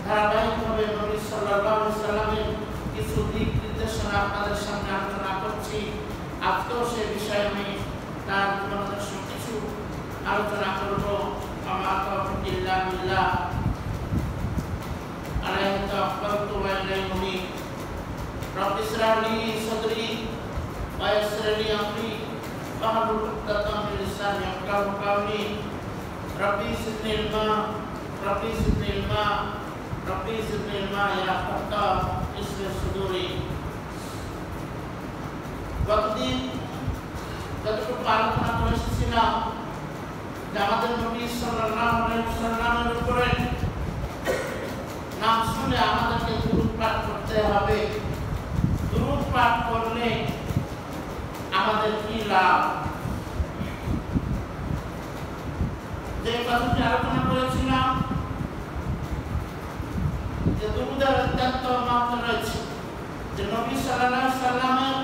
ধারাবাহিকভাবে নবী সাল্লাল্লাহু আলাইহি সাল্লামের কিছু দিক নির্দেশনা আপনাদের সামনে আলোচনা করছি। আজকেও সে বিষয়ে আমি তার জীবনাদর্শ কিছু আলোচনা করব। আমার তাওফীক ইল্লা বিল্লাহ আলাইহি তাওয়াক্কালতু ওয়া ইলাইহি উনীব। রব্বি ইশরাহ লি সাদরি ওয়া ইয়াসসির লি আমরি ওয়াহলুল উকদাতাম মিন লিসানি ইয়াফকাহু কাওলি। রব্বি জিদনি ইলমা রব্বি জিদনি ইলমা রব্বি জিদনি ইলমা ইয়া ফাত্তাহ ইসরি সুদুরি। গতদিন যতটুকু আলোচনা করে এসেছিলাম যে আমাদের নবী সাল্লাল্লাহু আলাইহি ওয়াসাল্লামের উপরে নাম শুনে আমাদেরকে দুরূদ পাঠ করতে হবে। দুরূদ পাঠ করলে আমাদের কি লাভ, যে কথাটি আলোচনা করেছিলাম যে দুরূদের অত্যন্ত মাত্রা রয়েছে। যে নবী সাল্লাল্লাহু আলাইহি ওয়াসাল্লামের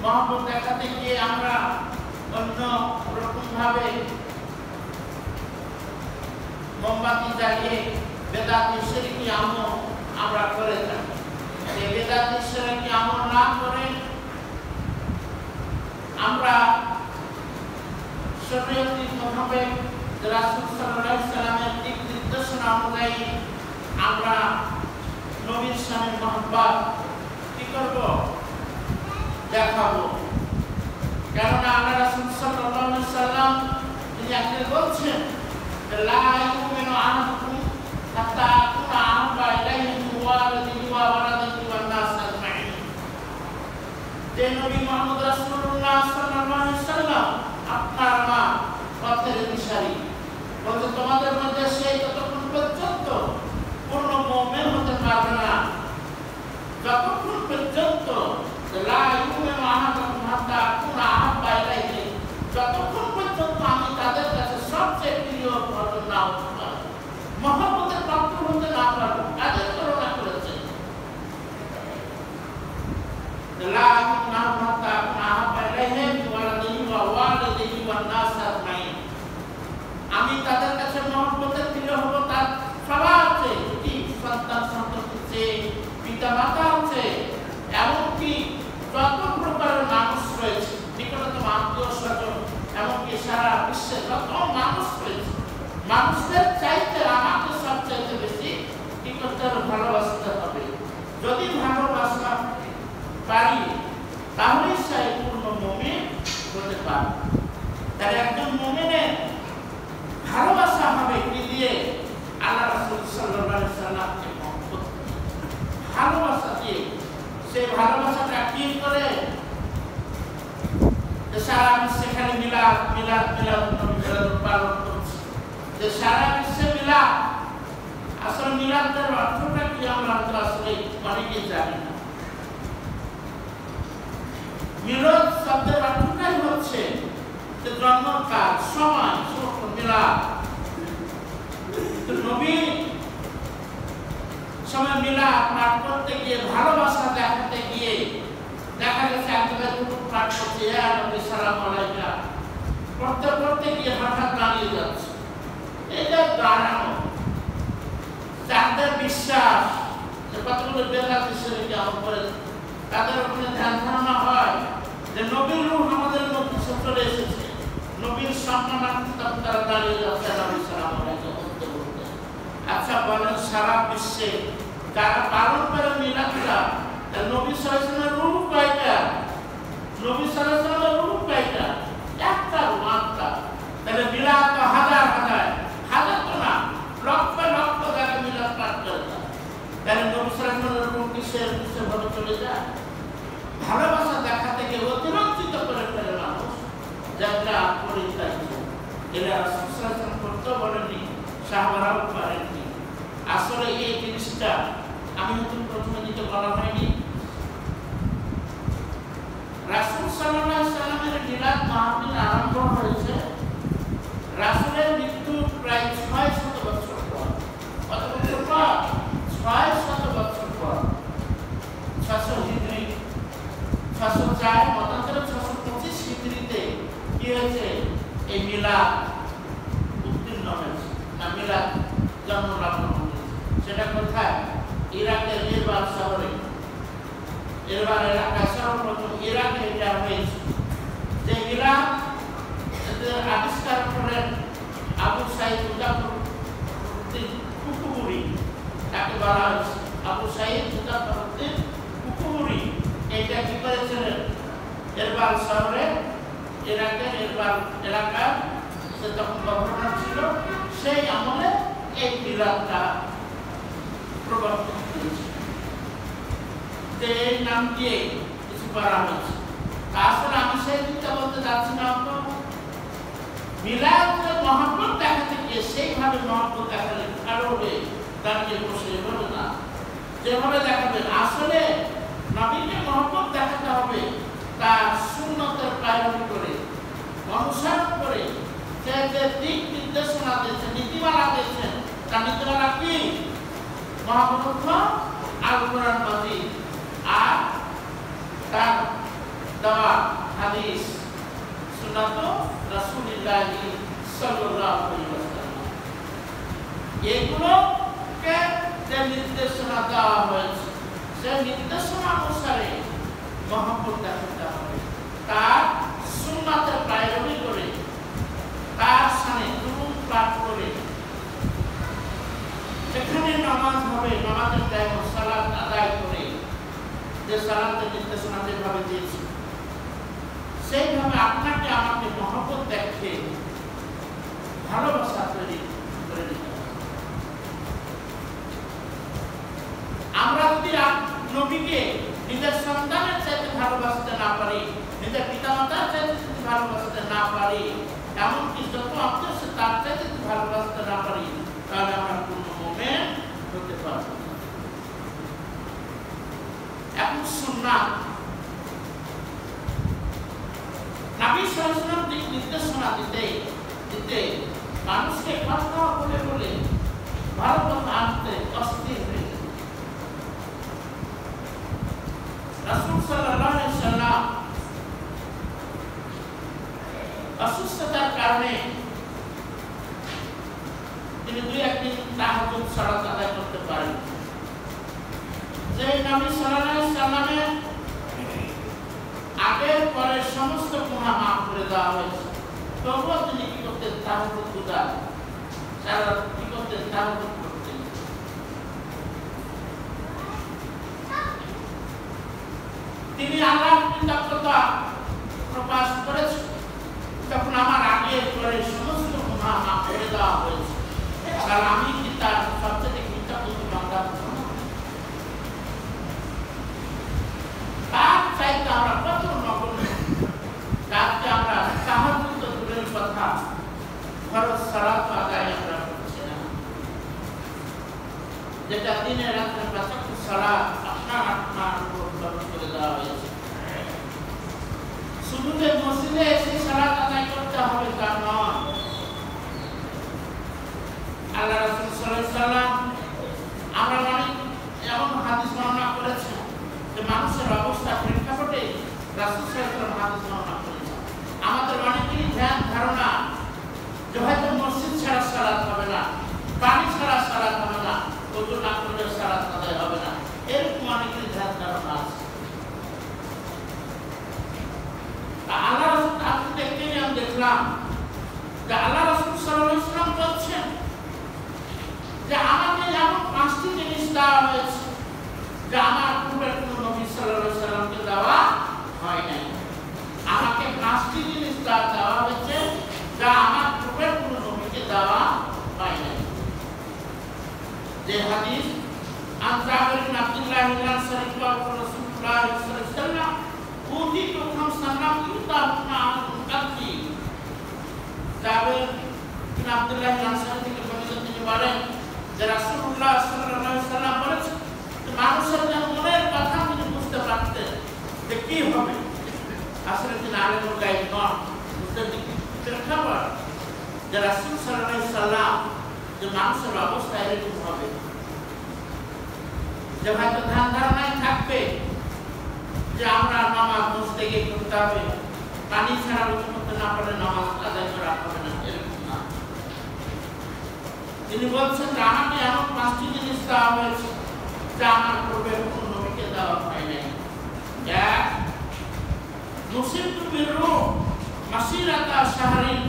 মহব্বত দেখাতে গিয়ে আমরা অন্য রকম ভাবে মোমবাতি জ্বালিয়ে বেদাতি শিরকি আমল আমরা করে থাকি। এই বেদাতি শিরকি আমল না করে আমরা শরীয়তি মোতাবেক রাসূল সাল্লাল্লাহু আলাইহি সাল্লামের দিক নির্দেশনা অনুযায়ী আমরা নবীর শানে মহব্বত কি করব, দেখাবো। কেননা আল্লাহ রাসূল সাল্লাল্লাহু আলাইহি সাল্লাম তিনি আগে বলছেন লা ইউমিনু আহাদুকুম হাত্তা আকুনা আহাব্বা ইলাইহি মিন ওয়ালিদিহি ওয়া ওয়ালাদিহি ওয়ান নাস আজমাইন। যে নবী মুহাম্মদ রাসূলুল্লাহ সাল্লাল্লাহু আলাইহি সাল্লাম আপনার মা পথের দিশারি বলতে তোমাদের মধ্যে সেই ততক্ষণ পর্যন্ত পূর্ণ মুমিন হতে পারবে না যতক্ষণ পর্যন্ত লা ইউমিনু আহাদুকুম হাত্তা আকুনা আহাব্বা ইলাইহি, যতক্ষণ পর্যন্ত আমি তাদের কাছে সবচেয়ে প্রিয় হতে না হতে পারবো, মহব্বতের পাত্র হতে না পারবো। কাদের তুলনা করেছে লা ইউমিনু হাত্তা আকুনা আহাব্বা ইলাইহি ওয়া ওয়ালাদিহি ওয়া ওয়ালিদিহি ওয়ান নাস আজমাইন। আমি তাদের কাছে মহব্বতের প্রিয় হব তার সবার চেয়ে, কি সন্তান সন্ততির চেয়ে, পিতা মাতার চেয়ে, এমনকি যত প্রকারের মানুষ রয়েছে, নিকটতম আত্মীয় স্বজন, এমনকি সারা বিশ্বে যত মানুষ রয়েছে, মানুষদের চাইতে আমাকে সবচাইতে বেশি কি করতে হবে, ভালোবাসতে হবে। যদি ভালোবাসা পারি তাহলে সে পূর্ণ মুমিন হতে পারে। তাহলে একজন মুমিনের ভালোবাসা হবে কি দিয়ে, আল্লাহ রাসূল সাল্লাল্লাহু আলাইহি সাল্লামকে মহব্বত ভালোবাসা দিয়ে। সেই ভালোবাসাটা কি করে, যে সারা বিশ্বে খালি মিলাদ মিলাদ মিলাদ নবী পালন করছে, যে সারা বিশ্বে মিলাদ, আসলে মিলাদের অর্থটা কি আমরা আসলে অনেকেই জানি না। মিলাদ শব্দের অর্থটাই হচ্ছে যে জন্মকাল, সময়, মিলাদ। নবী সময় মিলাদ পাঠ করতে গিয়ে, ভালোবাসা দেখাতে গিয়ে দেখা গেছে একজনের দুটো পাঠ করছে, নবী সালাম আলাইকা পড়তে পড়তে গিয়ে হঠাৎ দাঁড়িয়ে যাচ্ছে। এটা দাঁড়ানো যাদের বিশ্বাস যে কতগুলো বেদাতি শিরকি আমল করে, তাদের ওখানে ধ্যান ধারণা হয় যে নবীর রূহ আমাদের মধ্যে চলে এসেছে, নবীর সম্মানার্থে তারা দাঁড়িয়ে যাচ্ছে নবী সালাম আলাইকা বলতে বলতে। আচ্ছা বলেন, সারা বিশ্বে যারা পালন করে মিলাদটা, নবী সাল্লাল্লাহু আলাইহি ওয়াসাল্লামের রূহ কয়টা? নবী সাল্লাল্লাহু আলাইহি ওয়াসাল্লামের রূহ কয়টা? একটা, মাত্র। তাহলে মিলাদ তো হাজার হাজার, হাজার তো না, লক্ষ লক্ষ যারা মিলাদ পাঠ করে, তাহলে নবী সাল্লাল্লাহু আলাইহি ওয়াসাল্লামের রূহ কিসের ভাবে চলে যায়? ভালোবাসা দেখা থেকে অতিরঞ্জিত করে ফেলে মানুষ, যারা পরিত্যাজ্য। এরা রাসূল সাল্লাল্লাহু আলাইহি ওয়াসাল্লাম করতে বলেননি, সাহাবারাও পারেননি। আসলে এই জিনিসটা আমি নতুন প্রথমে দিতে বলা হয়নি। রাসূল সাল্লাল্লাহু আলাইহি ওয়াসাল্লামের মিলাদ মাহফিল আরম্ভ হয়েছে রাসূলের মৃত্যুর প্রায় ৬০০ বছর পর। কত বছর পর? ৬০০ বছর পর। ৬০০ হিজরি, ৬০৪ মতান্তরে ৬২৫ হিজরিতে কি হয়েছে? এই মিলাদ উত্তীর্ণ হয়েছে, না মিলাদ জন্মলাভ হয়েছে। সেটা কোথায়? এরবার এলাকায় সর্বপ্রথম ইরাকে এটা হয়েছে, যে ইরাক আবিষ্কার করেন আবু সাইদ মুজাফফরউদ্দিন কুকুবুরি, তাকে বলা হয়েছে আবু সাইদ মুজাফফরউদ্দিন কুকুবুরি। এটা কি করেছিলেন এরবাল শহরে, ইরাকের এরবাল এলাকার সে তখন গভর্নর ছিল, সেই আমলে এই বিরাটটা প্রবর্তন করেছে, যে এই নাম দিয়ে কিছু করা হয়েছে। আসলে আমি সেই দিকটা বলতে যাচ্ছি না, তো মিলাদে মহব্বত দেখাতে গিয়ে সেইভাবে মহব্বত দেখালে কারো হয়ে দাঁড়িয়ে বসে হবে না, যেভাবে দেখাবেন আসলে নবীকে মহব্বত দেখাতে হবে তার সুন্নতের পালন করে, অনুসরণ করে, যে যে দিক নির্দেশনা দিয়েছেন, নীতিমালা দিয়েছেন, তার নীতিমালা কি? মহাগ্রন্থ আল কোরআন মাজিদ আর তার দেওয়া হাদিস সুন্নাত রাসূলুল্লাহ সাল্লাল্লাহু আলাইহি ওয়াসাল্লাম, এগুলোকে যে নির্দেশনা দেওয়া হয়েছে সেই নির্দেশনা অনুসারে মহব্বত দেখাতে হবে, তার সুন্নাতের পায়রবি করে, তার সামনে দুরূদ পাঠ করে, যেখানে নামাজ হবে নামাজের টাইমে সালাত আদায় করে, যে সালাতের নির্দেশনা যেভাবে দিয়েছে সেইভাবে আপনাকে আমাকে মহব্বত দেখে ভালোবাসা তৈরি করে দিতে হবে। আমরা যদি নবীকে নিজের সন্তানের চাইতে ভালোবাসতে না পারি, নিজের পিতামাতার চাইতে ভালোবাসতে না পারি, এমনকি যত আত্মীয় সে তার চাইতে ভালোবাসতে না পারি, তাহলে আমরা পূর্ণ মুমিন হতে পারব না। এখন সুন্নাত নবী সাল্লাল্লাহু আলাইহি ওয়াসাল্লাম দিক নির্দেশনা দিতে মানুষকে কথা বলে বলে ভালো কথা আনতে অস্থির হয়ে গেল। রাসূল সাল্লাল্লাহু আলাইহি ওয়াসাল্লাম অসুস্থতার কারণে তিনি 2-1 দিন তাহাজ্জুদ সালাত আদায় করতে পারেন। যে নবী সাল্লাল্লাহু আলাইহি ওয়াসাল্লামের আগের পরের সমস্ত গুনাহ মাফ করে দেওয়া হয়েছে, তবুও তিনি কি করতেন? তাহাজ্জুদ গুজার সারা কি করতেন? তাহাজ্জুদ করতেন। তিনি আল্লাহর কৃতজ্ঞতা প্রকাশ করেছেন, যখন আমার আগের পরের সমস্ত গুনাহ মাফ করে দেওয়া হয়েছে, তাহলে আমি কি তার সবচেয়ে কৃতজ্ঞ বান্দা? তার চাইতে আমরা কত নগণ্য, যাতে আমরা তাহাজ্জুদ দূরের কথা ফরজ সালাত আদায় আমরা করছি না, যেটা দিনে রাতে 5 ওয়াক্ত সালাত আপনার উপর ফরজ করে দেওয়া হয়েছে। শুধু যে মসজিদে এসে সালাত আদায় করতে হবে তা নয়। আল্লাহ রাসূল সাল্লাল্লাহু আলাইহি ওয়াসাল্লাম আমরা অনেক এমন হাদিস বর্ণনা করেছেন যে মানুষের অবস্থা প্রেক্ষাপটে রাসূল সাল্লাল্লাহু আলাইহি ওয়াসাল্লাম হাদিস বর্ণনা করেছেন। আমাদের অনেকেরই ধ্যান ধারণা যে হয়তো মসজিদ ছাড়া সালাত হবে না, পানি ছাড়া সালাত হবে না, ওযু না করলে সালাত আদায় হবে না, এরকম অনেকেরই ধ্যান ধারণা আছে। আল্লাহ রাসূল আপনি দেখতেই আমি দেখলাম যে আল্লাহ রাসূল সাল্লাল্লাহু আলাইহি ওয়াসাল্লাম বলছেন যে আমাকে এমন 5টি জিনিস দেওয়া হয়েছে যা আমার পূর্বের কোন নবী সাল্লাল্লাহু আলাইহি ওয়াসাল্লামকে দেওয়া হয় নাই। আমাকে 5টি জিনিস দেওয়া হয়েছে যা আমার পূর্বের কোন নবীকে দেওয়া হয় নাই। যে হাদিস আন জাবির বিন আব্দুল্লাহ আল-আনসারী রাদিয়াল্লাহু রাসূলুল্লাহ সাল্লাল্লাহু আলাইহি ওয়াসাল্লাম উতিতু খামসান ইউতাহুনা আনহুম কাতি। জাবির বিন আব্দুল্লাহ আল-আনসারী থেকে বর্ণিত, তিনি বলেন যে রাসূলুল্লাহ সাল্লাল্লাহু আলাইহি ওয়াসাল্লাম বলেছেন যে মানুষের যেন মনের কথা তিনি বুঝতে পারতেন যে কি হবে। আসলে তিনি আলেমুল গায়ব নন, বুঝতে প্রেক্ষাপট যে রাসূল সাল্লাল্লাহু আলাইহি ওয়াসাল্লাম যে মানুষের অবস্থা এরকম হবে যে হয়তো ধ্যান ধারণায় থাকবে যে আমরা নামাজ মসজিদে গিয়ে করতে হবে, পানি ছাড়া উঠে করতে না পারলে নামাজ আদায় করা হবে না, এরকম না। তিনি বলছেন যে আমাকে এমন 5টি জিনিস দেওয়া হয়েছে যা আমার পূর্বে কোন নবীকে দেওয়া হয় নাই। এক মুসিবতু বিররুহ মাসিরাতা শাহরিন,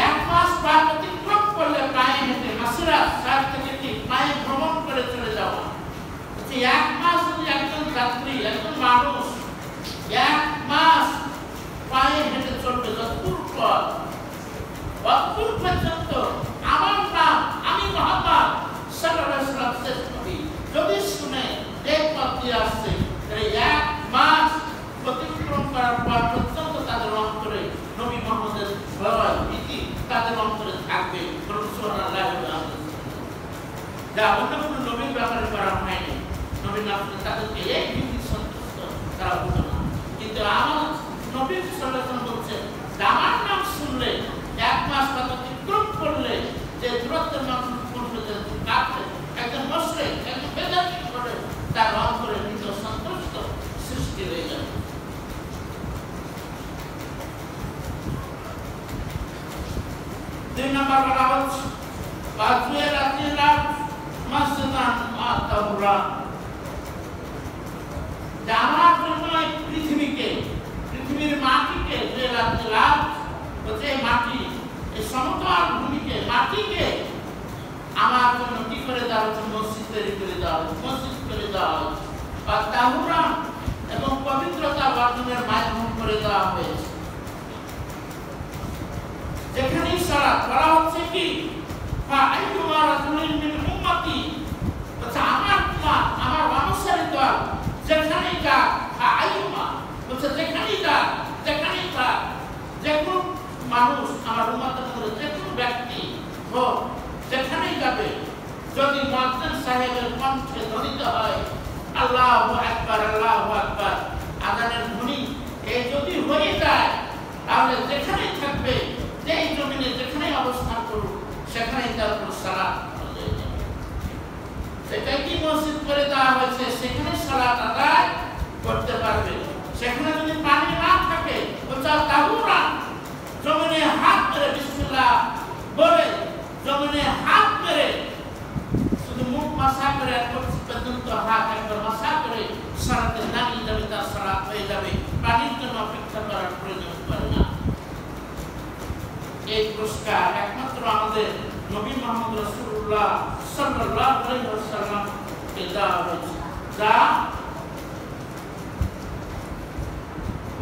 এক মাস পা অতিক্রম করলে পায়ে হেঁটে, মাসিরাত 4 থেকে 3 পায়ে ভ্রমণ করে চলে যাওয়া। এক মাস যদি একজন যাত্রী, একজন মানুষ 1 মাস পায়ে হেঁটে চলবে, যতদূর পথ অতদূর পর্যন্ত আমার নাম, আমি মুহাম্মদ সাল্লাল্লাহু আলাইহি ওয়াসাল্লাম শেষ নবী যদি শুনে এই পথ দিয়ে আসছে, তাহলে 1 মাস অতিক্রম করার পর পর্যন্ত তাদের অন্তরে নবী মুহাম্মদের ভয় ভীতি তাদের অন্তরে থাকবে। সুবহানাল্লাহ। যা অন্য কোনো নবীর ব্যাপারে করা হয়নি। নবী নামে তাদেরকে এই ভীতি সন্তুষ্ট তারা হতো না, কিন্তু আমার নবী সাল্লাল্লাহু আলাইহি ওয়াসাল্লাম বলছেন আমার নাম শুনলে 1 মাস পথ অতিক্রম করলে যে দূরত্বের মানুষ পৌঁছতে কাটবে, একজন মুশরিক, একজন বেদাতি করে তার অন্তরে ভীত সন্তুষ্ট সৃষ্টি হয়ে যাবে। দুই নম্বর বলা হচ্ছে বাজুয়ে রাতিলাম মাসদান আতাহুরা, আমার জন্য পৃথিবীর মাটিকে, যে রাতিলাম যে মাটি, এই সমতল ভূমিকে, মাটিকে আমার জন্য কি করে দেওয়া হচ্ছে? মসজিদ তৈরি করে দেওয়া হচ্ছে, মসজিদ করে দেওয়া হচ্ছে, বা তাহুরা এবং পবিত্রতা বর্ধনের মাধ্যম করে দেওয়া হয়েছে। যেখানেই সালাত বলা হচ্ছে কি ফাআইয়ুমা রাজুলিন মিন উম্মতি, বলছে আমার উম্মত, আমার অনুসারী দল যেখানেই যাক, ফাআইয়ুমা বলছে যেখানেই যাক, যেখানেই যাক, যে কোনো মানুষ আমার উম্মতের মধ্যে যে কোনো ব্যক্তি হোক, যেখানেই যাবে, যদি মুয়াজ্জিন সাহেবের কণ্ঠে ধ্বনিত হয় আল্লাহু আকবার, আল্লাহু আকবার, আযানের ধ্বনি এই যদি হয়ে যায়, তাহলে যেখানেই থাকবে, যেই জমিনে যেখানেই অবস্থান করুক, সেখানেই তার উপর সালাত হয়ে যাবে। সেটাই কি মসজিদ করে দেওয়া হয়েছে, সেখানে সালাত আদায় করতে পারবে। সেখানে যদি পানি না থাকে, তাহুরা জমিনে হাত মেরে বিসমিল্লাহ বলে, জমিনে হাত মেরে শুধু মুখ মাসা করে পর্যন্ত হাত একবার মাসা করে সালাতে দাঁড়িয়ে যাবে, তার সালাত হয়ে যাবে। পানির জন্য অপেক্ষা করার প্রয়োজন পড়ে না। এই পুরস্কার একমাত্র আমাদের নবী মুহাম্মদ রাসূলুল্লাহ সাল্লাল্লাহু আলাইহি ওয়াসাল্লাম কে দেওয়া হয়েছে, যা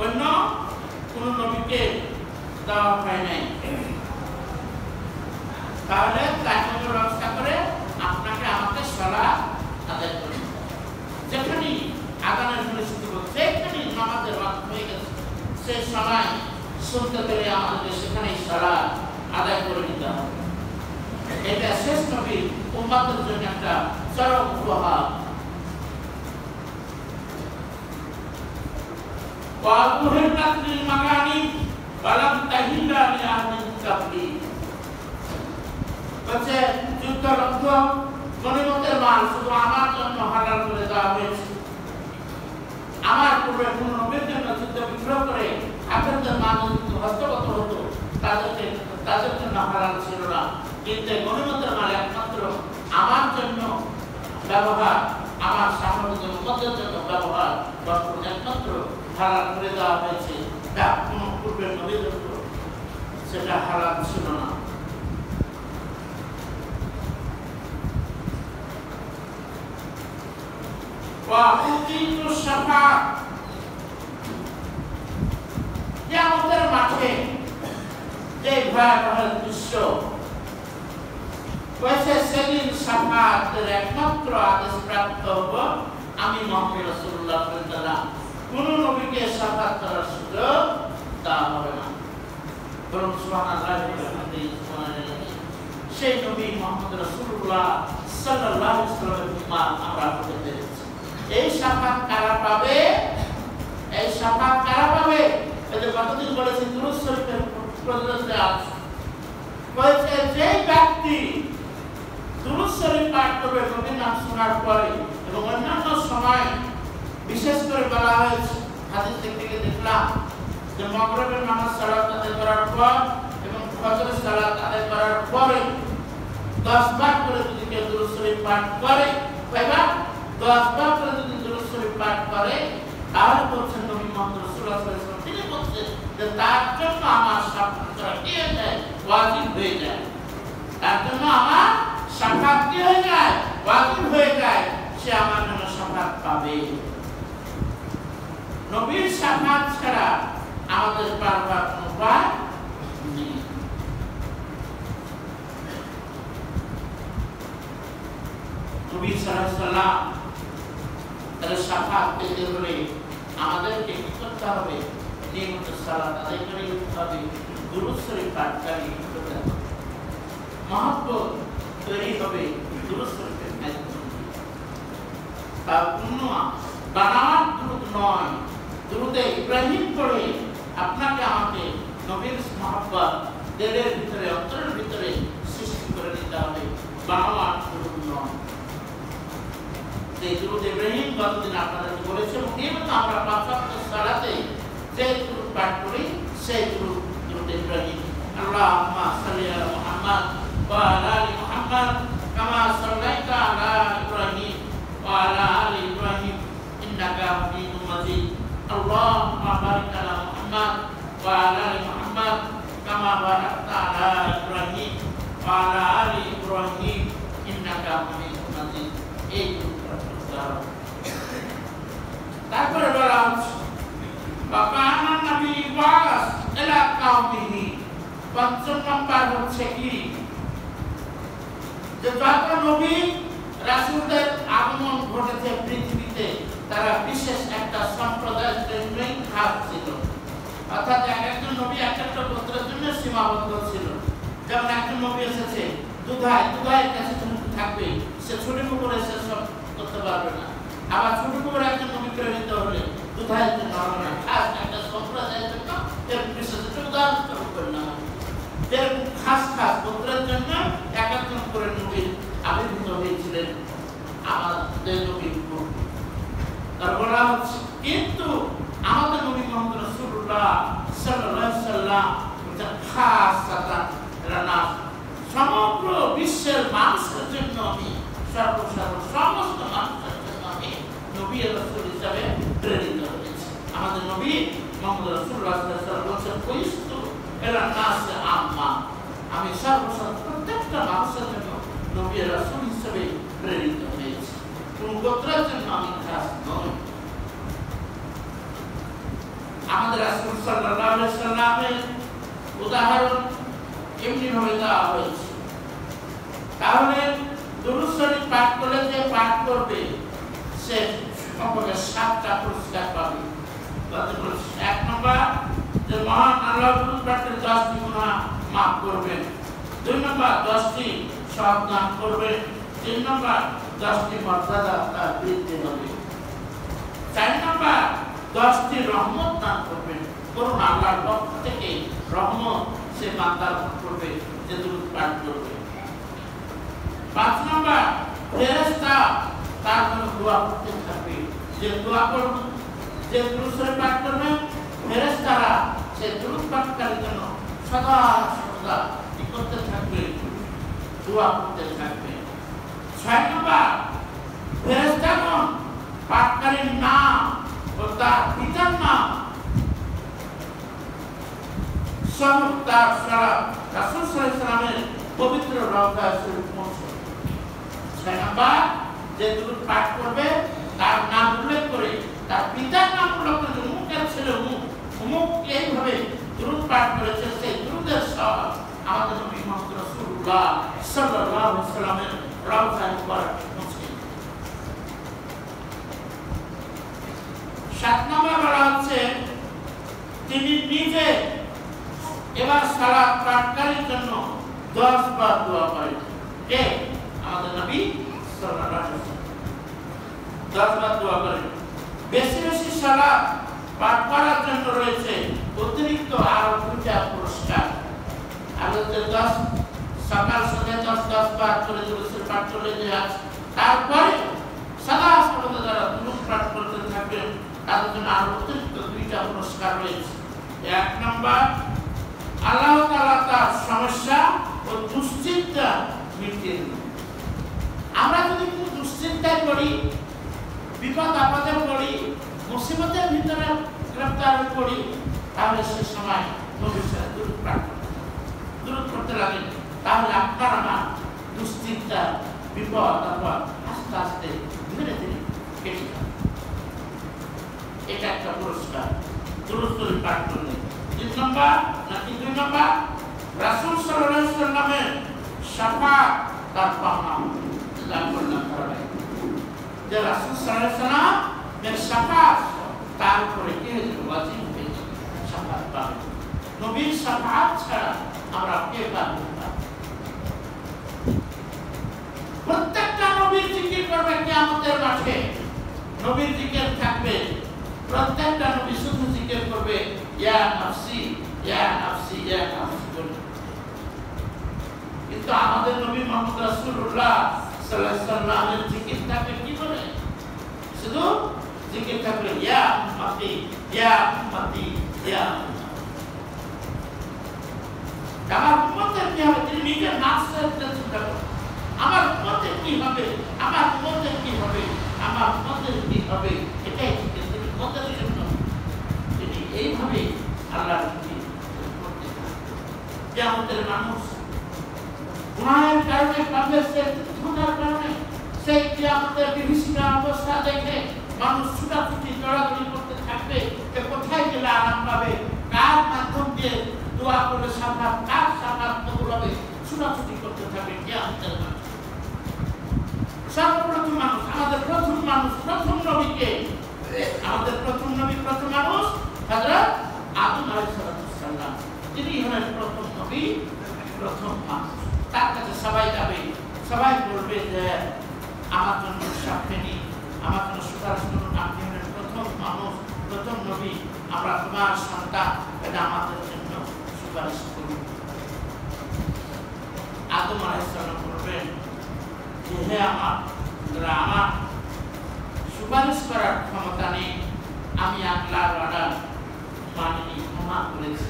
অন্য কোন নবীকে দেওয়া হয় নাই। তাহলে তাইমুর ব্যবস্থা করে আপনাকে আমাকে সালাত আদায় করতে হবে। যেখানেই আযানের ধ্বনি শুনতে পাচ্ছি, যেখানেই নামাজের ওয়াক্ত হয়ে গেছে, সেই সময় শুনতে পেলে আমাদের সেখানেই সালাত আদায় করে নিতে হবে। এটা শেষ নবীর উম্মতের জন্য একটা চরম উপহার। وَأُحِلَّتْ لِلْمَغَانِمِ وَلَمْ تَحِلَّ لِأَحَدٍ قَبْلِي, বলছে যুদ্ধরত গনিমতের মাল শুধু আমার জন্য হালাল করে দেওয়া হয়েছে। আমার পূর্বে কোন নবীর জন্য যুদ্ধ বিগ্রহ করে আপনাদের মানুষ হস্তগত হতো, তাদের জন্য হালাল ছিল না। কিন্তু গনিমতের মাল একমাত্র আমার জন্য ব্যবহার, আমার সামগ্রিক উম্মতের জন্য ব্যবহার বর্তমানে একমাত্র হালাল করে দেওয়া হয়েছে। তা কোন পূর্বের নবীর জন্য সেটা হালাল ছিল না। কিয়ামতের মাঠে যে ভয়াবহ দৃশ্য হয়েছে, সেদিন শাফাআতের একমাত্র আদেশ প্রাপ্ত হব আমি মুহাম্মদ রাসূলুল্লাহ সাল্লাল্লাহু, কোন নবীকে শাফাআত করার সুযোগ দেওয়া হবে না। বরং সুবহানাল্লাহ, সেই নবী মুহাম্মদ রাসূলুল্লাহ সাল্লাল্লাহু আলাইহি ওয়াসাল্লামের উম্মাহ আমরা হতে পেরেছি। এই শাফাআত কারা পাবে? এই শাফাআত কারা পাবে? এই যে কতদিন বলেছি দুরূদ শরীফের প্রয়োজনে আছে, বলছে যে ব্যক্তি দুরূদ শরীফ পাঠ করবে নবীর নাম শোনার পরে এবং অন্যান্য সময়, বিশেষ করে বলা হয়েছে হাদিস থেকে দেখলাম যে মাগরিবের নামাজ সালাত আদায় করার পর এবং ফজরের সালাত আদায় করার পরে 10 বার করে যদি কেউ দুরূদ শরীফ পাঠ করে, কয়বার? 10 বার করে যদি দুরূদ পাঠ করে তাহলে বলছেন নবী মুহাম্মদ রাসূলুল্লাহ সাল্লাল্লাহু আলাইহি ওয়াসাল্লাম তিনি বলছেন যে তার জন্য আমার শাফাত করা কি হয়ে যায় ওয়াজিব হয়ে যায় তার জন্য আমার শাফাত কি হয়ে যায় ওয়াজিব হয়ে যায় সে আমার জন্য শাফাত পাবে নবীর শাফাত ছাড়া আমাদের পারবার কোনো উপায় নেই নবী সাল্লাল্লাহু আলাইহি ওয়াসাল্লাম তার শাফাত পেতে হলে আমাদেরকে কি করতে হবে নিয়মিত সালাত আদায় করে নিতে হবে দুরূদ শরীফ পাঠকারী হতে হবে মহব্বত তৈরি হবে দুরূদ শরীফের মাধ্যমে তার কোনো বানান দুরূদ নয় দুরূদে ইব্রাহিম পড়ে আপনাকে আমাকে নবীর মহব্বত দিলের ভিতরে অন্তরের ভিতরে সৃষ্টি করে নিতে হবে বানান দুরূদ নয় দুরূদ ইব্রাহিম গতদিন আপনাদেরকে বলেছে নিয়মিত আমরা পাঁচ ওয়াক্ত সালাতে যে দুরূদ পাঠ করি সেই দুরূদ ইব্রাহিম আল্লাহুম্মা সাল্লি আলা মুহাম্মাদ ওয়া আলা আলি মুহাম্মাদ কামা সাল্লাইতা আলা ইব্রাহিম ওয়া আলা আলি ইব্রাহিম ইন্নাকা হামিদুম মাজিদ আল্লাহুম্মা বারিক আলা মুহাম্মাদ ওয়া আলা আলি মুহাম্মাদ কামা বারাকতা আলা ইব্রাহিম ওয়া আলা আলি ইব্রাহিম ইন্নাকা হামিদুম মাজিদ এই তারপরে বলা হচ্ছে বাকানা নবী ওয়াস ইলা কাওমিহি পঞ্চম নাম্বার হচ্ছে কি যে যত নবী রাসূলদের আগমন ঘটেছে পৃথিবীতে তারা বিশেষ একটা সম্প্রদায়ের জন্যই খাস ছিল অর্থাৎ একজন নবী একটা গোত্রের জন্য সীমাবদ্ধ ছিল যেমন একজন নবী এসেছে দুধায়ের কাছে থাকবে সে ছোটটুকু করে সে সব করতে পারবে না আবার ছোটটুকু করে একজন নবী প্রেরিত হলে দুধায়ের জন্য হবে না খাস একটা সম্প্রদায়ের জন্য এর বিশেষ উদাহরণ করলাম এরকম খাস গোত্রের জন্য একজন করে নবী আবির্ভূত হয়েছিলেন আমাদের নবীর উপর তার বলা হচ্ছে কিন্তু আমাদের নবী মুহাম্মদ রাসূলুল্লাহ সাল্লাল্লাহু আলাইহি ওয়াসাল্লাম খাস রানা সমগ্র বিশ্বের মানুষের জন্য আমি সমস্ত মানুষের জন্য আমি নবী রাসূল হিসেবে প্রেরিত হয়েছি আমাদের নবী মুহাম্মদ রাসূলুল্লাহ সাল্লাল্লাহু আলাইহি ওয়াসাল্লাম বলেছেন কইস্তু এরা নাস আম্মা আমি সর্বসাধারণ প্রত্যেকটা মানুষের জন্য নবী রাসূল হিসেবে প্রেরিত হয়েছি কোন গোত্রের জন্য আমি খাস নই আমাদের রাসূল সাল্লাল্লাহু আলাইহি ওয়াসাল্লামের উদাহরণ এমনি ভাবে দেওয়া হয়েছে তাহলে দুরূদ শরীফ পাঠ করলে যে পাঠ করবে সে সম্পর্কে 7টা পুরস্কার পাবে এক নম্বর যে মহান আল্লাহ দুরূদ পাঠ করে 10টি গুনাহ মাফ করবেন 2 নম্বর 10টি সওয়াব দান করবেন 3 নম্বর 10টি মর্যাদা তার বৃদ্ধি হবে 4 নম্বর 10টি রহমত দান করবেন করুন আল্লাহর পক্ষ থেকে রহমত সে বান্দার উপর করবে যে দুরূদ পাঠ করবে 5 নম্বর ফেরেশতা তার জন্য দোয়া করতে থাকবে যে দোয়া করবে যে দুরূদ শরীফ পাঠ করবে ফেরেশতারা সে দুরূদ পাঠকারীর জন্য সদা সর্বদা কি করতে থাকবে দোয়া করতে থাকবে 6 নম্বর ফেরেশতাগণ পাঠকারীর নাম ও তার পিতার নাম সব তার সারা রাসূল সাল্লাল্লাহু আলাইহি ওয়াসাল্লামের পবিত্র রওজা শরীফ পৌঁছে 6 নম্বর যে দুরূদ পাঠ করবে তার নাম উল্লেখ করে তার পিতার নাম উল্লেখ করে মুখের ছেলে মুখ এইভাবে দুরূদ পাঠ করেছে সেই দুরূদের সওয়াব আমাদের নবী মুহাম্মদ রাসূলুল্লাহ সাল্লাল্লাহু আলাইহি ওয়াসাল্লামের রওজা মুবারক পৌঁছে 7 নম্বর বলা হচ্ছে তিনি নিজে এবার সালাত পাঠকারীর জন্য 10 বার দোয়া করেন কে আমাদের নবী সাল্লাল্লাহু আলাইহি ওয়াসাল্লাম 10 বার দোয়া করেন বেশি বেশি সালাত পাঠ করার জন্য রয়েছে অতিরিক্ত আরো 2টা পুরস্কার আমাদের 10 সকাল সন্ধ্যা 10 বার করে দুরূদ পাঠ করলে যে আছে তারপরে সদা সর্বদা যারা দুরূদ পাঠ করতে থাকবেন তাদের জন্য আরো অতিরিক্ত 2টা পুরস্কার রয়েছে 1 নম্বর আল্লাহ তাআলা তার সমস্যা ও দুশ্চিন্তা মিটিয়ে দেন আমরা যদি কোনো দুশ্চিন্তায় পড়ি বিপদ আপদে পড়ি, মুসিবতের ভিতরে গ্রেফতার হয়ে পড়ি, তাহলে সে সময় নবীর সাথে দূরত করতে লাগেন। তাহলে আপনার আমার দুশ্চিন্তা বিপদ তারপর আস্তে আস্তে ধীরে ধীরে কেটে যাবে। এটা একটা পুরস্কার দূরত পাঠ করলে। 3 নম্বর নাকি 2 নম্বর, রাসূল সাল্লাল্লাহু আলাইহি ওয়াসাল্লামের শাফাআত তার পাওনা লাভ করলাম কারণে যে রাসূল সাল্লাল্লাহু আলাইহি ওয়াসাল্লামের শাফাআত তার উপরে কি হয়েছে, ওয়াজিব হয়েছে, শাফাআত পাবে। নবীর শাফাআত ছাড়া আমরা কে পাবো? প্রত্যেকটা নবীর জিকির করবে কিয়ামতের মাঠে, নবীর জিকির থাকবে, প্রত্যেকটা নবী শুধু জিকির করবে ইয়া নাফসি ইয়া নাফসি ইয়া নাফসি। কিন্তু আমাদের নবী মুহাম্মদ রাসূলুল্লাহ সাল্লাল্লাহু আলাইহি ওয়াসাল্লামের জিকির থাকবে কি বলে? শুধু জিকির থাকবে ইয়া উম্মতি ইয়া উম্মতি ইয়া। আমার উম্মতের কি হবে? তিনি নিজের নাফসের চিন্তা করেন, আমার উম্মতের কি হবে, আমার উম্মতের কি হবে, আমার উম্মতের কি হবে, এটাই জিকির। তিনি উম্মতের জন্য তিনি এইভাবে আল্লাহর জিকির করতে থাকেন। কিয়ামতের মানুষ গুনাহের কারণে, পাপের ধোঁকার কারণে সেই কিয়ামতের বিভীষিকা অবস্থা দেখে মানুষ ছুটাছুটি দৌড়াদৌড়ি করতে থাকবে যে কোথায় গেলে আরাম পাবে, কার মাধ্যম দিয়ে দোয়া করে সাফাত, কার সাফাত কবুল হবে, ছুটাছুটি করতে থাকবে কিয়ামতের মানুষ। সর্বপ্রথম মানুষ, আমাদের প্রথম মানুষ, প্রথম নবীকে, আমাদের প্রথম নবী, প্রথম মানুষ হযরত আদম আলাইহিস সালাম। তিনি হলেন প্রথম নবী, প্রথম মানুষ। তার কাছে সবাই যাবে, সবাই বলবে যে আমার জন্য সাক্ষী, আমার জন্য সুপারিশ করুন, আপনি হলেন প্রথম মানুষ, প্রথম নবী, আমরা তোমার সন্তান, এটা আমাদের জন্য সুপারিশ করুন। আদম আলাইহিস সালাম বলবেন যে হে আমার সুপারিশ করার ক্ষমতা নেই, আমি আল্লাহর অর্ডার মানিনি, ক্ষমা করেছি,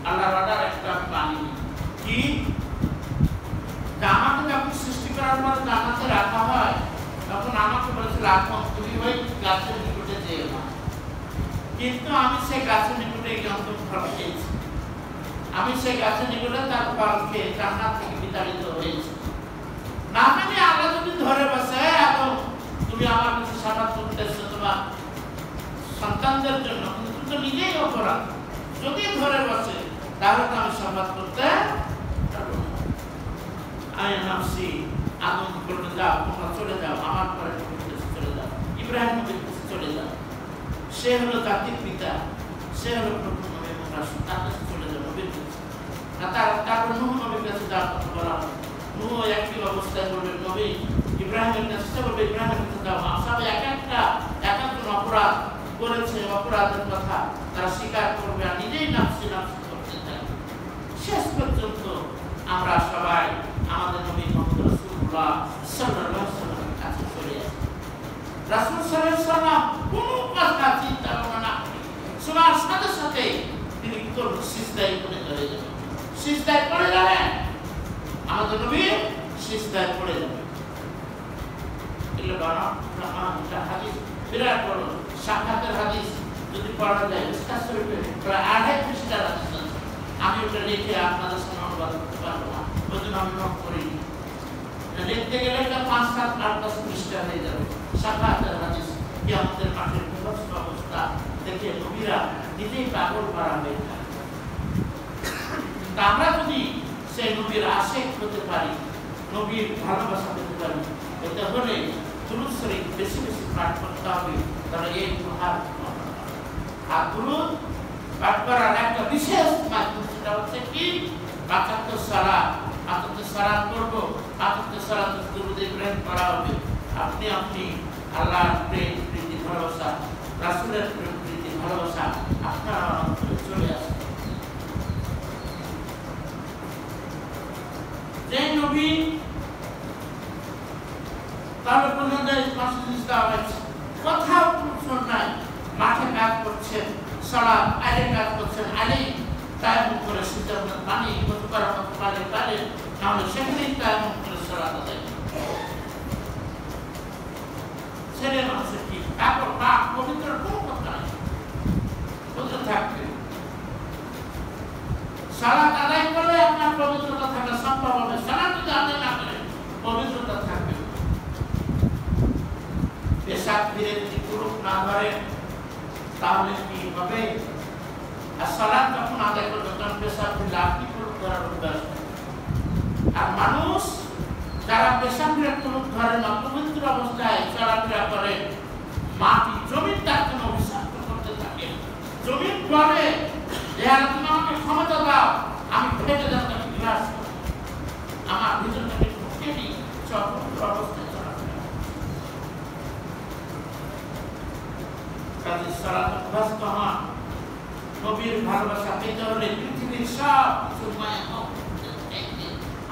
আল্লাহর অর্ডার একটা মানিনি। কি? আমাকে যখন সৃষ্টি করার পর জান্নাতে রাখা হয়, তখন আমাকে বলেছিল আদম তুমি ওই গাছের নিকটে যেও না, কিন্তু আমি সেই গাছের নিকটে গিয়ে অন্তত ফল খেয়েছি, আমি সেই গাছের নিকটে তার ফল খেয়ে জান্নাত থেকে বিতাড়িত হয়েছি। না মানে আল্লাহ যদি ধরে বসে আদম তুমি আমার কাছে সাফাত করতেছো তোমার সন্তানদের জন্য, কিন্তু তুমি তো নিজেই অপরাধ, যদি ধরে বসে তাহলে তো আমি সাফাত করতে পারবো না। আয় নাফসি, আদম বলতে যাও, তোমরা চলে যাও, আমার পরে চলে যাও, ইব্রাহিম নবীর কাছে চলে যাও, সে হলো জাতির পিতা, সে হলো প্রথম নবী এবং রাসূল, তার কাছে চলে যাও, নবীর কাছে। তারপর নূহ নবীর কাছে যাওয়ার কথা বলা হয়, নূহ একই অবস্থায় বলবেন নবী, ইব্রাহিমের কাছে বলবে ইব্রাহিমের কাছে যাও। সব একজন অপরাধ করেছে, অপরাধের কথা তারা স্বীকার করবে আর নিজেই নাফসি নাফসি করতে থাকবে। শেষ পর্যন্ত আমরা সবাই আমাদের নবী মুহাম্মদ রাসূলুল্লাহ সাল্লাল্লাহু আলাইহি ওয়াসাল্লামের কাছে চলে আসি। রাসূল সাল্লাল্লাহু আলাইহি ওয়াসাল্লাম কোনো কথা চিন্তা ভাবনা না করে শোনার সাথে সাথে তিনি কি করবেন? সিজদায় পড়ে চলে যাবেন, সিজদায় পড়ে যাবেন, আমাদের নবী সিজদায় পড়ে যাবেন। এগুলো বানানো হাদিস, বিরাট বড় সাক্ষাতের হাদিস, যদি পড়া যায় ইসলাম শরীফে প্রায় 2.5 পৃষ্ঠার হাদিস আছে। আমি ওটা লিখে আপনাদের সামনে অনুবাদ করতে পারবো না, ওই জন্য আমি নোট করিনি। লিখতে গেলে একটা 5-7-8-10 পৃষ্ঠা হয়ে যাবে। সাক্ষাতের হাদিস, কিয়ামতের মাঠের বিভৎস অবস্থা দেখে নবীরা নিজেই পাগল করা হয়ে থাকে। আমরা যদি সেই নবীর আশিক হতে পারি, নবীর ভালোবাসা পেতে পারি, এতে হলে দুরূদ শরীফ বেশি বেশি পাঠ করতে হবে, তাহলে এই উপহার। আর দুরূদ পাঠ করার একটা বিশেষ মাধ্যম, সেটা হচ্ছে কি? 75 সালাত, 75 সালাত করবো, 75 সালাত দুরূদ ইব্রাহিম করা হবে। আপনি আল্লাহর প্রেম, প্রীতি, ভালোবাসা, রাসূলের প্রেম, প্রীতি, ভালোবাসা আপনার অন্তরে চলে আসবে। যে নবী তাহলে কোথাও প্রশ্ন নাই, মাঠে কাজ করছেন, সালাত আইলে কাজ করছেন, আইলেই তায়াম্মুম করে সিজদার পানি ওযু করার মতো পানি পারে, তাহলে সেখানেই তায়াম্মুম করে সালাত আদায়। ছেলে মানুষের কি তারপর পাক পবিত্র কোনো কথা নেই, পবিত্র থাকবে। সালাত আদায় করলে আপনার পবিত্রতা থাকা সম্ভব হবে। সালাত যদি আদায় না করেন পবিত্রতা থাকবে। পেশাব দিয়ে যদি কুরুপ না ধরেন তাহলে কি হবে? আর সালাত যখন আদায় করবে তখন পেশাব দিলে আপনি কুরুপ ধরার অভ্যাস। আর মানুষ যারা পেশাব দিয়ে কুরুপ ধরে না, পবিত্র অবস্থায় চলাফেরা করে, মাটি জমিন তার জন্য অভিশাপ্ত করতে থাকে। জমিন বলে যে তুমি আমাকে ক্ষমতা দাও, আমি ফেটে যাবো, আমি বিনাশ করব, আমার ভিতরটাকে ঢুকে দিই চক্র অবস্থায় চলাফেরা। কাজে সালাত অভ্যস্ত হন। নবীর ভালোবাসা পেতে হলে পৃথিবীর সব কিছু মায়া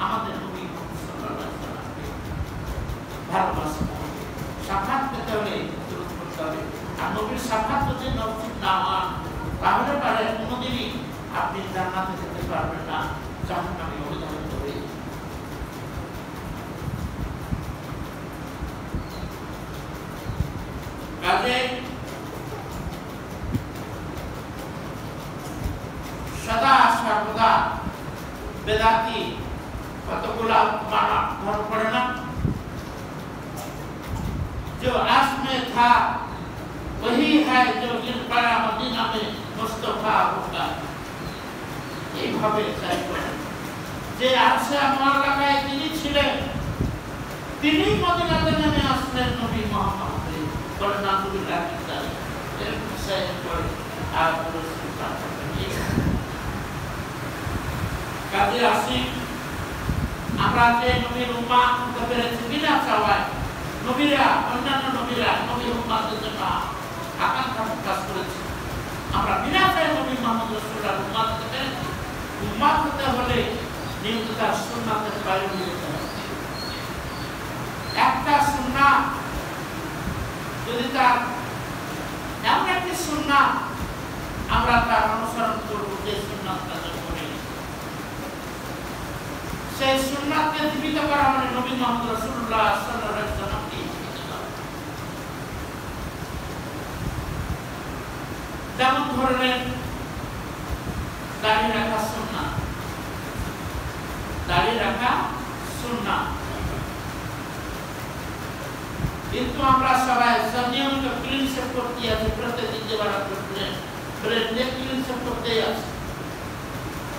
আমাদের নবী ভালোবাসা সাক্ষাৎ পেতে হলে দূর করতে হবে। আর নবীর সাক্ষাৎ যদি নসিব না হন তাহলে পারে কোনোদিনই আপনি জান্নাতে যেতে পারবেন না, জাহান্নামে অবধারিত হয়ে। কাজে সদা সর্বদা বেদাতি কতগুলা মানা ধর পড়ে না, जो आस में था वही है जो गिर पड़ा मदीना में मुस्तफा होगा। এইভাবে চাই যে আরশে আমার লাগায় তিনি ছিলেন, তিনি মদিনাতে নেমে আসলেন নবী মুহাম্মদ বলেন আলহামদুলিল্লাহ। এর বিষয়ে পড়ে আর কাজে আসি আমরা যে নবীর উম্মাহ হতে পেরেছি বিনা চাওয়ায়। নবীরা অন্যান্য নবীরা নবী উম্মাহদের জন্য আকাঙ্ক্ষা প্রকাশ করেছে, আমরা বিনা চাই নবী মুহাম্মদ রাসূলুল্লাহ উম্মাহ হতে পেরেছি। উম্মাহ হতে হলে নিয়মিত তার সুন্নাতের বাইরে যেতে হবে। একটা সুন্নাহ যদি তার এমন একটি সুন্নাহ আমরা তার অনুসরণ করব, যে সুন্নাতটা করি সেই সুন্নাতকে জীবিত করা মানে নবী মুহাম্মদ রাসূলুল্লাহ সাল্লাল্লাহু আলাইহি ওয়াসাল্লামকে জীবিত করা। যেমন ধরনের দাড়ি রাখা সুন্নাত, দাড়ি রাখা সুন্নাত, কিন্তু আমরা সবাই নিয়মিত ক্লিন শেভ করতে আছি, প্রত্যেকদিন যে বার করতে ক্লিন শেভ করতে আছি।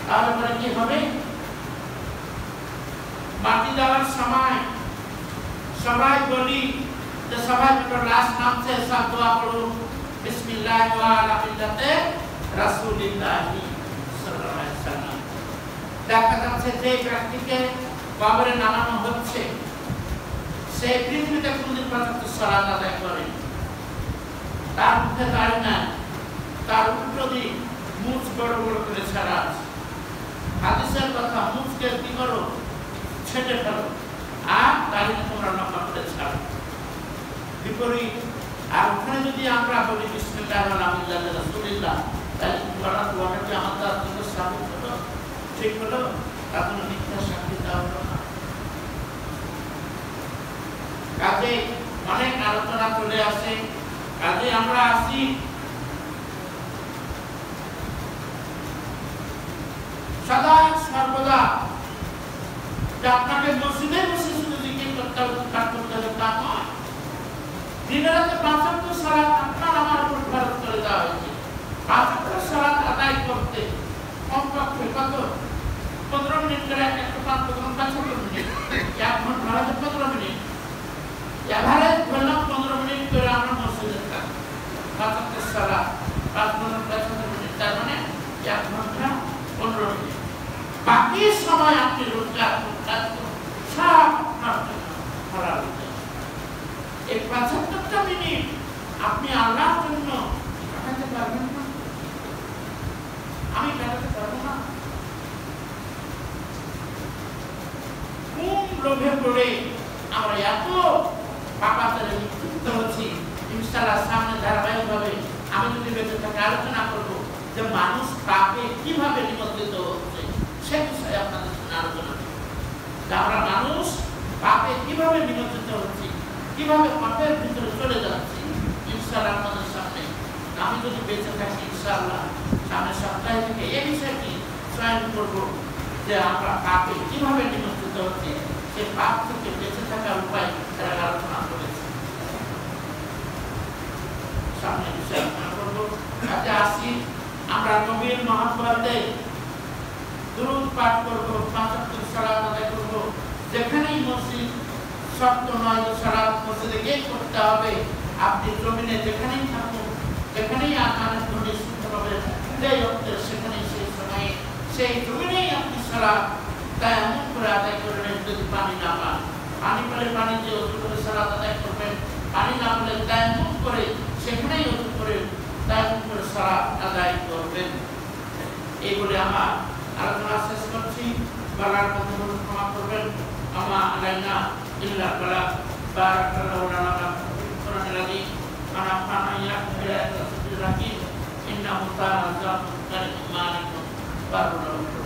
তাহলে পরে কি হবে? মাটি দেওয়ার সময় সবাই বলি যে সবাই লাশ নামছে সব দোয়া করুন, বিসমিল্লাহ ওয়া আলা মিল্লাতে রাসূলিল্লাহ সাল্লাল্লাহু আলাইহি ওয়াসাল্লাম। দেখা যাচ্ছে যে ব্যক্তিকে কবরে নামানো হচ্ছে সে পৃথিবীতে কোনদিন পর্যন্ত সালাত আদায় করে, তার মুখে দাড়ি নাই, তার উল্টো দিক মুখ বড় বড় করে ছাড়া আছে। হাদিসের কথা, মুখকে কি করো? ছেটে ফেলো, আর দাড়ি তোমরা লম্বা করে ছাড়ো। বিপরীত আর ওখানে যদি আমরা বলি বিসমিল্লাহ ওয়া আলা রাসূলিল্লাহ, তাহলে দোয়াটা কি আমাদের জন্য সাবুত হলো? ঠিক হলো? তার কোনো মিথ্যা সাক্ষী দেওয়া হলো না। কাজে অনেক আলোচনা চলে আসে। কাজে আমরা আসি সদা সর্বদা আপনাকে মসজিদে বসে শুধু জিকির করতে হবে, পাঠ করতে হবে তা নয়। দিনে রাতে ৫ ওয়াক্ত সালাত আপনার আমার উপর ফরজ করে দেওয়া হয়েছে। ৫ ওয়াক্ত সালাত আদায় করতে কমপক্ষে কত? 15 মিনিট করে, একটা 5 ঘন্টা 7 মিনিট, 1 ঘন্টা 15 মিনিট, এভারেজ ধরলাম 15 মিনিট করে আমরা মসজিদে থাকি। ৫ ওয়াক্ত সালাত 5 ঘন্টা 7 মিনিট, তার মানে 1 ঘন্টা 15 মিনিট। বাকি সময় আপনি রোজগার সব আপনার জন্য হালাল হয়ে যাবে। এই 75টা মিনিট আপনি আল্লাহর জন্য কাটাতে পারবেন না? আমি কাটাতে পারবো না? কোন লোভে পড়ে আমরা এত পাপাচারে লিপ্ত হচ্ছি? ইনশাআল্লাহ সামনে ধারাবাহিকভাবে আমি যদি বেঁচে থাকি আলোচনা করবো যে মানুষ পাপে কিভাবে নিমজ্জিত হচ্ছে, সে বিষয়ে আপনাদের সাথে আলোচনা করব। আমরা মানুষ পাপে কিভাবে নিমজ্জিত হচ্ছি, কিভাবে পাপের ভিতরে চলে যাচ্ছি, ইনশাআল্লাহ আপনাদের সামনে আমি যদি বেঁচে থাকি ইনশাআল্লাহ সামনের সপ্তাহে থেকে এই বিষয়টি চয়ন করবো যে আমরা পাপে কিভাবে নিমন্ত্রিত হচ্ছে সে পাপ থেকে বেঁচে থাকার উপায় তারা আলোচনা করেছে। সামনে বিষয় আলোচনা করবো। কাজে আসি আমরা নবীর মহব্বতে দুরূদ পাঠ করবো, ৫ ওয়াক্ত সালাত আদায় করবো। যেখানেই মসজিদ শক্ত নয় সালাত মসজিদে গিয়ে করতে হবে। আপনি জমিনে যেখানেই থাকুন, যেখানেই আকারের ধ্বনি শুনতে পাবেন, যেই অর্থে সেখানেই সেই সময়ে সেই জমিনেই আপনি সালাত তাই এমন করে আদায় করবেন। যদি পানি না পান, পানি পেলে পানি দিয়ে অজু করে সালাত আদায় করবেন। পানি না পেলে তাই এমন করে সেখানেই অজু করে তাই এমন করে সালাত আদায় করবেন। এই বলে আমার আলোচনা শেষ করছি। বালার মধ্যে ক্ষমা করবেন। আমা আলাইনা ইল্লা বালা বারাকাল্লাহু লানা ফিল কুরআনিল আযীম ওয়া নাফা'না ইয়াকুম বিল আয়াতি ওয়াস-সিকরিল হাকীম ইন্নাহু কানা যাকুম কারীমান বারুল্লাহ।